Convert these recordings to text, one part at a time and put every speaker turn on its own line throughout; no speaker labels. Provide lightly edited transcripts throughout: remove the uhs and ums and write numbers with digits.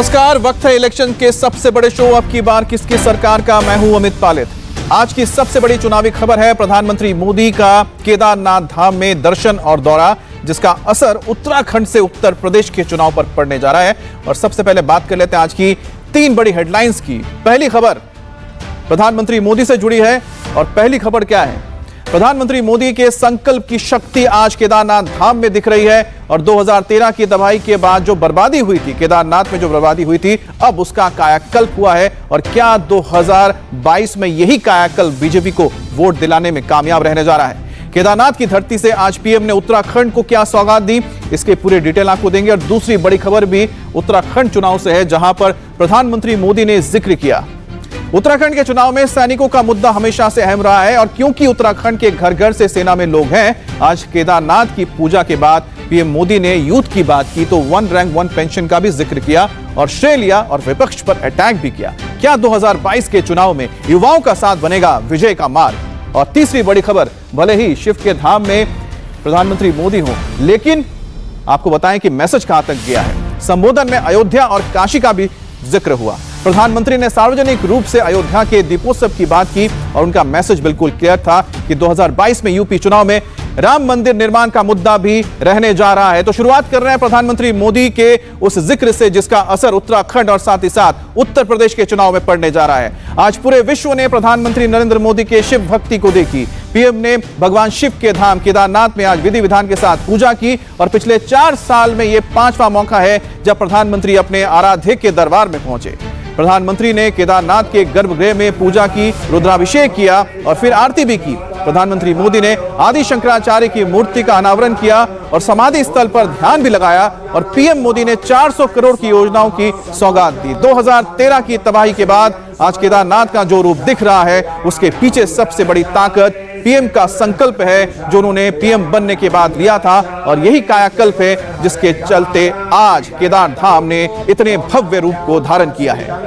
नमस्कार, वक्त है इलेक्शन के सबसे बड़े शो। अब की बार किसकी सरकार का? मैं हूं अमित पालित। आज की सबसे बड़ी चुनावी खबर है प्रधानमंत्री मोदी का केदारनाथ धाम में दर्शन और दौरा, जिसका असर उत्तराखंड से उत्तर प्रदेश के चुनाव पर पड़ने जा रहा है। और सबसे पहले बात कर लेते हैं आज की 3 बड़ी हेडलाइंस की। पहली खबर प्रधानमंत्री मोदी से जुड़ी है और पहली खबर क्या है? प्रधानमंत्री मोदी के संकल्प की शक्ति आज केदारनाथ धाम में दिख रही है। और 2013 की तबाही के बाद जो बर्बादी हुई थी, केदारनाथ में जो बर्बादी हुई थी, अब उसका कायाकल्प हुआ है। और क्या 2022 में यही कायाकल्प बीजेपी को वोट दिलाने में कामयाब रहने जा रहा है? केदारनाथ की धरती से आज पीएम ने उत्तराखंड को क्या सौगात दी, इसके पूरे डिटेल आपको देंगे। और दूसरी बड़ी खबर भी उत्तराखंड चुनाव से है, जहां पर प्रधानमंत्री मोदी ने जिक्र किया उत्तराखंड के चुनाव में सैनिकों का मुद्दा हमेशा से अहम रहा है। और क्योंकि उत्तराखंड के घर घर से सेना में लोग हैं, आज केदारनाथ की पूजा के बाद पीएम मोदी ने यूथ की बात की तो 1 रैंक 1 पेंशन का भी जिक्र किया और श्रेय लिया और विपक्ष पर अटैक भी किया। क्या 2022 के चुनाव में युवाओं का साथ बनेगा विजय का मार्ग? और तीसरी बड़ी खबर, भले ही शिव के धाम में प्रधानमंत्री मोदी हो, लेकिन आपको बताएं कि मैसेज कहां तक गया है। संबोधन में अयोध्या और काशी का भी जिक्र हुआ। प्रधानमंत्री ने सार्वजनिक रूप से अयोध्या के दीपोत्सव की बात की और उनका मैसेज बिल्कुल क्लियर था कि 2022 में यूपी चुनाव में राम मंदिर निर्माण का मुद्दा भी रहने जा रहा है। तो शुरुआत कर रहे हैं प्रधानमंत्री मोदी के उस जिक्र से, जिसका असर उत्तराखंड और साथ ही साथ उत्तर प्रदेश के चुनाव में पड़ने जा रहा है। आज पूरे विश्व ने प्रधानमंत्री नरेंद्र मोदी के शिव भक्ति को देखी। पीएम ने भगवान शिव के धाम केदारनाथ में आज विधि विधान के साथ पूजा की। और पिछले 4 साल में यह 5वां मौका है जब प्रधानमंत्री अपने आराध्य के दरबार में पहुंचे। प्रधानमंत्री ने केदारनाथ के गर्भगृह में पूजा की, रुद्राभिषेक किया और फिर आरती भी की। प्रधानमंत्री मोदी ने आदि शंकराचार्य की मूर्ति का अनावरण किया और समाधि स्थल पर ध्यान भी लगाया। और पीएम मोदी ने 400 करोड़ की योजनाओं की सौगात दी। 2013 की तबाही के बाद आज केदारनाथ का जो रूप दिख रहा है, उसके पीछे सबसे बड़ी ताकत पीएम का संकल्प है, जो उन्होंने पीएम बनने के बाद लिया था। और यही कायाकल्प है जिसके चलते आज केदार धाम ने इतने भव्य रूप को धारण किया है।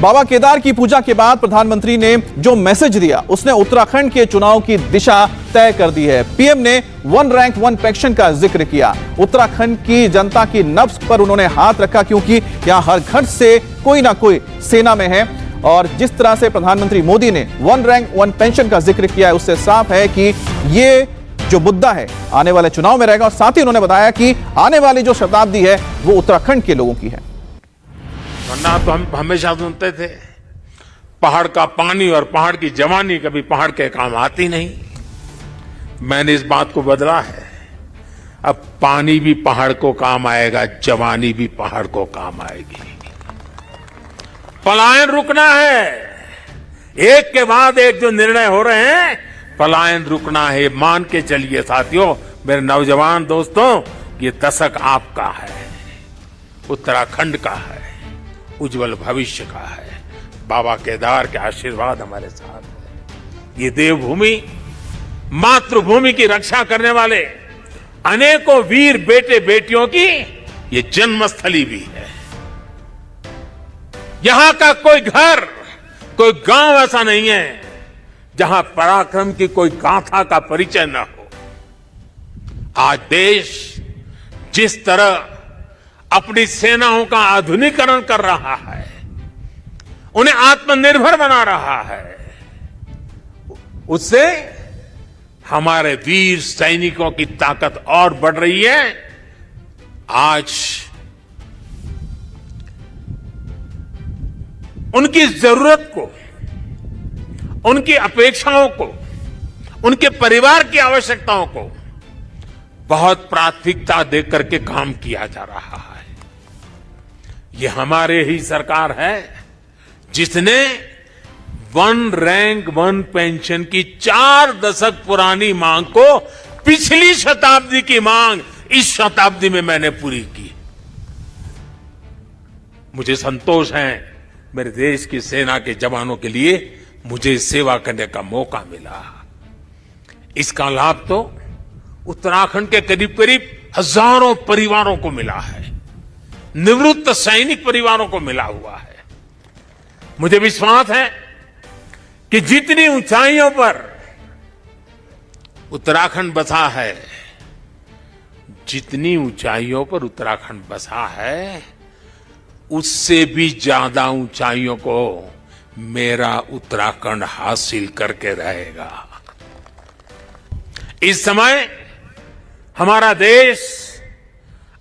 बाबा केदार की पूजा के बाद प्रधानमंत्री ने जो मैसेज दिया, उसने उत्तराखंड के चुनाव की दिशा तय कर दी है। पीएम ने 1 रैंक 1 पेंशन का जिक्र किया। उत्तराखंड की जनता की नब्ज पर उन्होंने हाथ रखा, क्योंकि यहां हर घर से कोई ना कोई सेना में है। और जिस तरह से प्रधानमंत्री मोदी ने 1 रैंक 1 पेंशन का जिक्र किया है, उससे साफ है कि ये जो मुद्दा है आने वाले चुनाव में रहेगा। और साथ ही उन्होंने बताया कि आने वाली जो शताब्दी है वो उत्तराखंड के लोगों की है।
वरना तो हम हमेशा सुनते थे पहाड़ का पानी और पहाड़ की जवानी कभी पहाड़ के काम आती नहीं। मैंने इस बात को बदला है। अब पानी भी पहाड़ को काम आएगा, जवानी भी पहाड़ को काम आएगी। पलायन रुकना है। एक के बाद एक जो निर्णय हो रहे हैं, पलायन रुकना है। मान के चलिए साथियों, मेरे नौजवान दोस्तों, ये दशक आपका है, उत्तराखंड का है, उज्जवल भविष्य का है। बाबा केदार के आशीर्वाद हमारे साथ है। ये देवभूमि, मातृभूमि की रक्षा करने वाले अनेकों वीर बेटे बेटियों की ये जन्मस्थली भी है। यहां का कोई घर, कोई गांव ऐसा नहीं है जहां पराक्रम की कोई गाथा का परिचय न हो। आज देश जिस तरह अपनी सेनाओं का आधुनिकीकरण कर रहा है, उन्हें आत्मनिर्भर बना रहा है, उससे हमारे वीर सैनिकों की ताकत और बढ़ रही है। आज उनकी जरूरत को, उनकी अपेक्षाओं को, उनके परिवार की आवश्यकताओं को बहुत प्राथमिकता देकर के काम किया जा रहा है। ये हमारे ही सरकार है जिसने 1 रैंक 1 पेंशन की 4 दशक पुरानी मांग को पिछली शताब्दी की मांग इस शताब्दी में मैंने पूरी की। मुझे संतोष है, मेरे देश की सेना के जवानों के लिए मुझे सेवा करने का मौका मिला। इसका लाभ तो उत्तराखंड के करीब करीब हजारों परिवारों को मिला है, निवृत्त सैनिक परिवारों को मिला हुआ है। मुझे विश्वास है कि जितनी ऊंचाइयों पर उत्तराखंड बसा है, जितनी ऊंचाइयों पर उत्तराखंड बसा है, उससे भी ज्यादा ऊंचाइयों को मेरा उत्तराखंड हासिल करके रहेगा। इस समय हमारा देश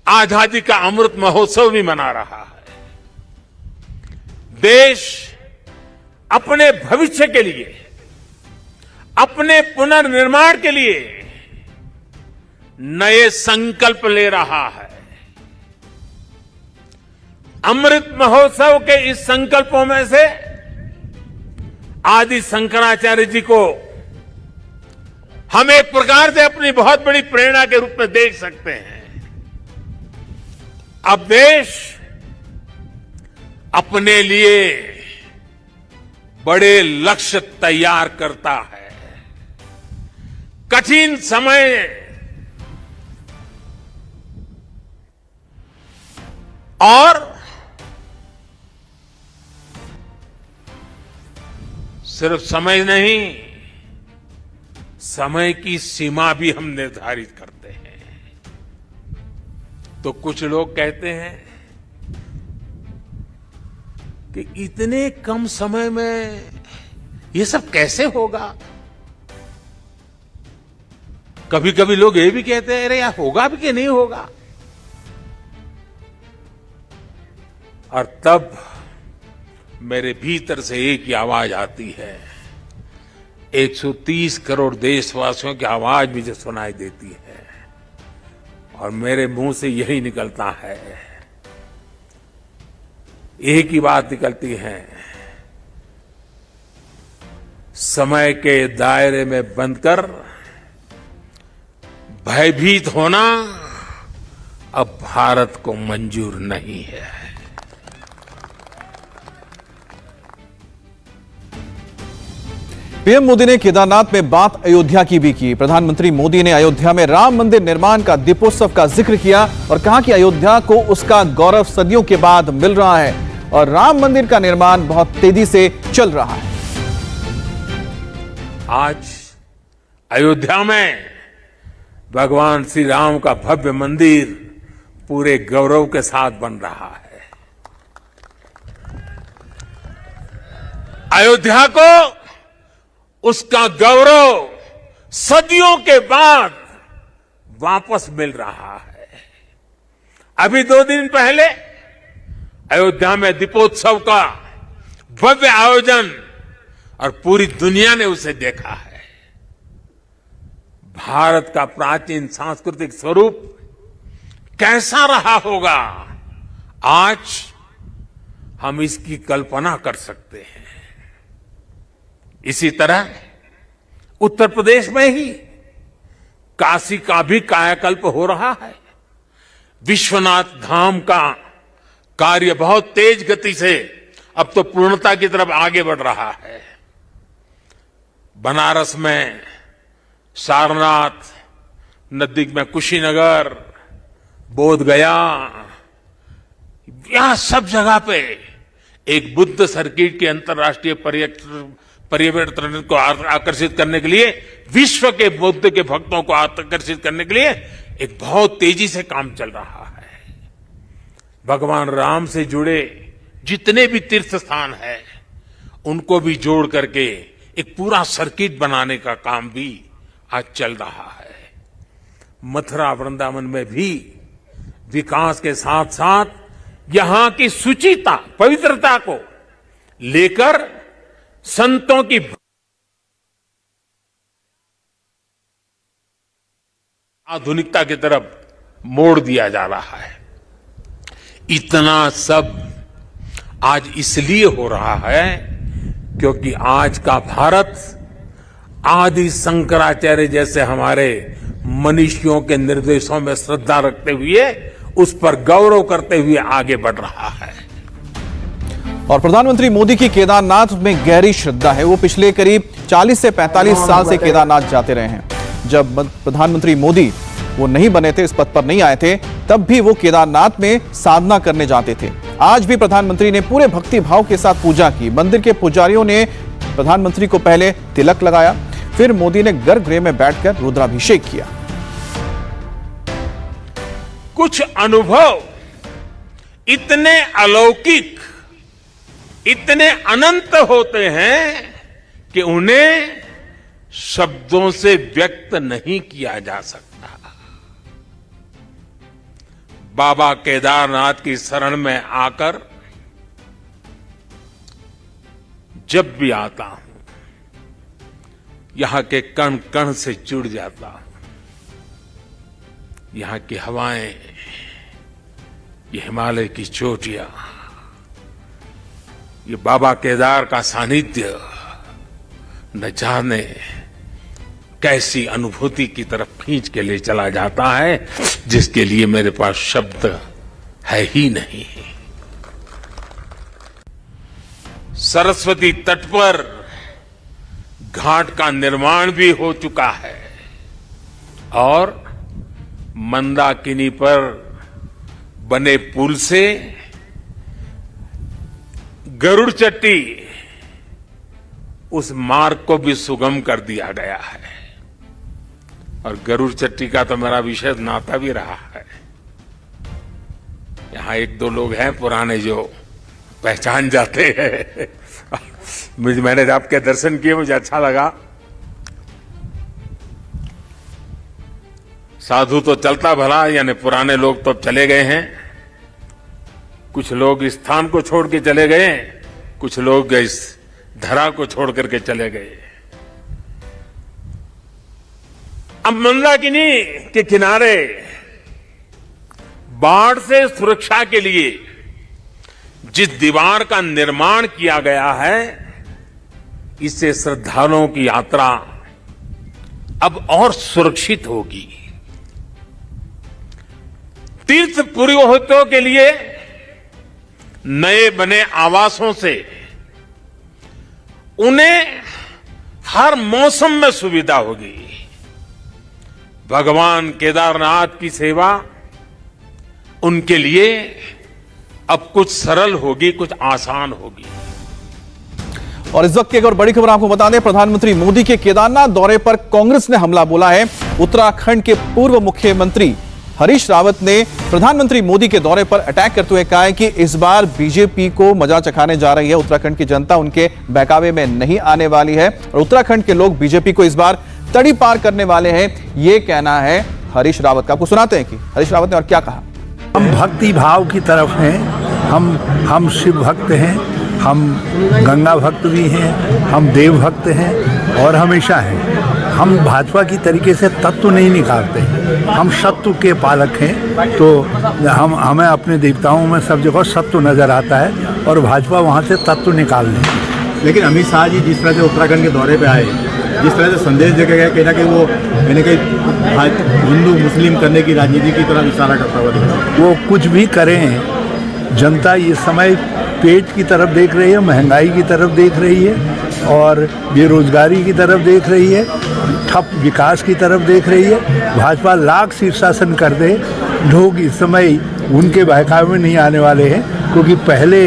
आजादी का अमृत महोत्सव भी मना रहा है। देश अपने भविष्य के लिए, अपने पुनर्निर्माण के लिए नए संकल्प ले रहा है। अमृत महोत्सव के इस संकल्पों में से आदि शंकराचार्य जी को हम एक प्रकार से अपनी बहुत बड़ी प्रेरणा के रूप में देख सकते हैं। अब देश अपने लिए बड़े लक्ष्य तैयार करता है। कठिन समय और सिर्फ समय नहीं, समय की सीमा भी हम निर्धारित करते हैं। तो कुछ लोग कहते हैं कि इतने कम समय में ये सब कैसे होगा। कभी कभी लोग ये भी कहते हैं, अरे यार होगा भी कि नहीं होगा। और तब मेरे भीतर से एक ही आवाज आती है, 130 करोड़ देशवासियों की आवाज मुझे सुनाई देती है और मेरे मुंह से यही निकलता है, एक ही बात निकलती है, समय के दायरे में बंधकर भयभीत होना अब भारत को मंजूर नहीं है।
पीएम मोदी ने केदारनाथ में बात अयोध्या की भी की। प्रधानमंत्री मोदी ने अयोध्या में राम मंदिर निर्माण का दीपोत्सव का जिक्र किया और कहा कि अयोध्या को उसका गौरव सदियों के बाद मिल रहा है और राम मंदिर का निर्माण बहुत तेजी से चल रहा है।
आज अयोध्या में भगवान श्री राम का भव्य मंदिर पूरे गौरव के साथ बन रहा है। अयोध्या को उसका गौरव सदियों के बाद वापस मिल रहा है। अभी 2 दिन पहले अयोध्या में दीपोत्सव का भव्य आयोजन और पूरी दुनिया ने उसे देखा है। भारत का प्राचीन सांस्कृतिक स्वरूप कैसा रहा होगा, आज हम इसकी कल्पना कर सकते हैं। इसी तरह उत्तर प्रदेश में ही काशी का भी कायाकल्प हो रहा है। विश्वनाथ धाम का कार्य बहुत तेज गति से अब तो पूर्णता की तरफ आगे बढ़ रहा है। बनारस में सारनाथ, नजदीक में कुशीनगर, बोधगया, यहां सब जगह पे एक बुद्ध सर्किट के अंतर्राष्ट्रीय पर्यटन को आकर्षित करने के लिए, विश्व के बुद्ध के भक्तों को आकर्षित करने के लिए एक बहुत तेजी से काम चल रहा है। भगवान राम से जुड़े जितने भी तीर्थ स्थान हैं, उनको भी जोड़ करके एक पूरा सर्किट बनाने का काम भी आज चल रहा है। मथुरा वृंदावन में भी विकास के साथ साथ यहां की शुचिता, पवित्रता को लेकर संतों की आधुनिकता की तरफ मोड़ दिया जा रहा है। इतना सब आज इसलिए हो रहा है क्योंकि आज का भारत आदि शंकराचार्य जैसे हमारे मनीषियों के निर्देशों में श्रद्धा रखते हुए, उस पर गौरव करते हुए आगे बढ़ रहा है।
और प्रधानमंत्री मोदी की केदारनाथ में गहरी श्रद्धा है। वो पिछले करीब 40 से 45 साल से केदारनाथ जाते रहे हैं। जब प्रधानमंत्री मोदी वो नहीं बने थे, इस पद पर नहीं आए थे, तब भी वो केदारनाथ में साधना करने जाते थे। आज भी प्रधानमंत्री ने पूरे भक्ति भाव के साथ पूजा की। मंदिर के पुजारियों ने प्रधानमंत्री को पहले तिलक लगाया, फिर मोदी ने गर्भगृह में बैठकर रुद्राभिषेक किया।
कुछ अनुभव इतने अलौकिक, इतने अनंत होते हैं कि उन्हें शब्दों से व्यक्त नहीं किया जा सकता। बाबा केदारनाथ की शरण में आकर जब भी आता हूं, यहां के कण कण से जुड़ जाता हूं। यहां की हवाएं, ये हिमालय की चोटियां, ये बाबा केदार का सानिध्य न जाने कैसी अनुभूति की तरफ खींच के ले चला जाता है, जिसके लिए मेरे पास शब्द है ही नहीं। सरस्वती तट पर घाट का निर्माण भी हो चुका है और मंदाकिनी पर बने पुल से गरुड़ चट्टी, उस मार्ग को भी सुगम कर दिया गया है। और गरुड़ चट्टी का तो मेरा विशेष नाता भी रहा है। यहां एक दो लोग हैं पुराने जो पहचान जाते हैं। मैंने आपके दर्शन किए, मुझे अच्छा लगा। साधु तो चलता भला, यानी पुराने लोग तो चले गए हैं। कुछ लोग इस स्थान को छोड़ के चले गए, कुछ लोग इस धरा को छोड़ करके चले गए। अब मंदाकिनी के किनारे बाढ़ से सुरक्षा के लिए जिस दीवार का निर्माण किया गया है, इससे श्रद्धालुओं की यात्रा अब और सुरक्षित होगी। तीर्थ पुरोहितों के लिए नए बने आवासों से उन्हें हर मौसम में सुविधा होगी। भगवान केदारनाथ की सेवा उनके लिए अब कुछ सरल होगी, कुछ आसान होगी।
और इस वक्त की एक और बड़ी खबर आपको बता दें, प्रधानमंत्री मोदी के केदारनाथ दौरे पर कांग्रेस ने हमला बोला है। उत्तराखंड के पूर्व मुख्यमंत्री हरीश रावत ने प्रधानमंत्री मोदी के दौरे पर अटैक करते हुए कहा है कि इस बार बीजेपी को मजा चखाने जा रही है। उत्तराखंड की जनता उनके बहकावे में नहीं आने वाली है और उत्तराखंड के लोग बीजेपी को इस बार तड़ी पार करने वाले हैं, ये कहना है हरीश रावत का। आपको सुनाते हैं कि हरीश रावत ने और क्या कहा।
हम भक्ति भाव की तरफ हैं, हम शिव भक्त हैं, हम गंगा भक्त भी हैं, हम देव भक्त हैं और हमेशा हैं। हम भाजपा की तरीके से तत्व नहीं निकालते, हम सत्व के पालक हैं। तो हमें अपने देवताओं में सब जगह सत्व नजर आता है और भाजपा वहाँ से तत्व निकाल लेती।
लेकिन अमित शाह जी जिस तरह से उत्तराखंड के दौरे पे आए, जिस तरह से संदेश देके गए, कहीं ना कहीं वो हिंदू मुस्लिम करने की राजनीति की तरफ इशारा करता हुआ दिख रहा है।
वो कुछ भी करें, जनता इस समय पेट की तरफ देख रही है, महंगाई की तरफ देख रही है और बेरोजगारी की तरफ देख रही है, ठप विकास की तरफ देख रही है। भाजपा लाख शीर्षासन कर दे, लोग इस समय उनके बहकावे में नहीं आने वाले हैं, क्योंकि पहले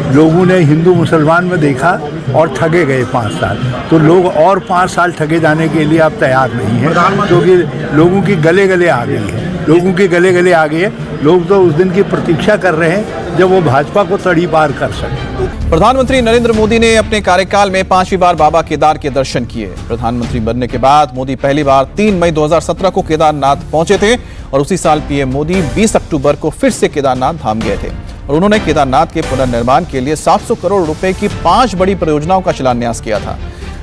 लोगों ने हिंदू मुसलमान में देखा और ठगे गए 5 साल। तो लोग और 5 साल ठगे जाने के लिए अब तैयार नहीं है, क्योंकि लोगों की गले गले आ गई है। लोगों के गले गले आ गए। लोग तो उस दिन की प्रतीक्षा कर रहे हैं जब वो भाजपा को तड़ी पार कर सके।
प्रधानमंत्री नरेंद्र मोदी ने अपने कार्यकाल में 5वीं बार बाबा केदार के दर्शन किए। प्रधानमंत्री बनने के बाद मोदी पहली बार 3 मई 2017 को केदारनाथ पहुंचे थे और उसी साल पीएम मोदी 20 अक्टूबर को फिर से केदारनाथ धाम गए थे और उन्होंने केदारनाथ के पुनर्निर्माण के लिए 700 करोड़ रुपए की 5 बड़ी परियोजनाओं का शिलान्यास किया था।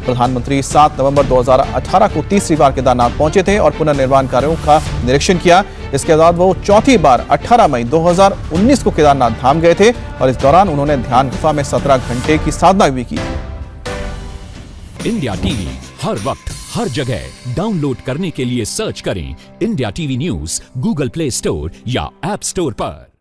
प्रधानमंत्री 7 नवंबर 2018 को तीसरी बार केदारनाथ पहुंचे थे और पुनर्निर्माण कार्यों का निरीक्षण किया। इसके बाद वो चौथी बार 18 मई 2019 को केदारनाथ धाम गए थे और इस दौरान उन्होंने ध्यान गुफा में 17 घंटे की साधना भी की।
इंडिया टीवी हर वक्त हर जगह डाउनलोड करने के लिए सर्च करें India TV news Google play store या ऐप स्टोर पर।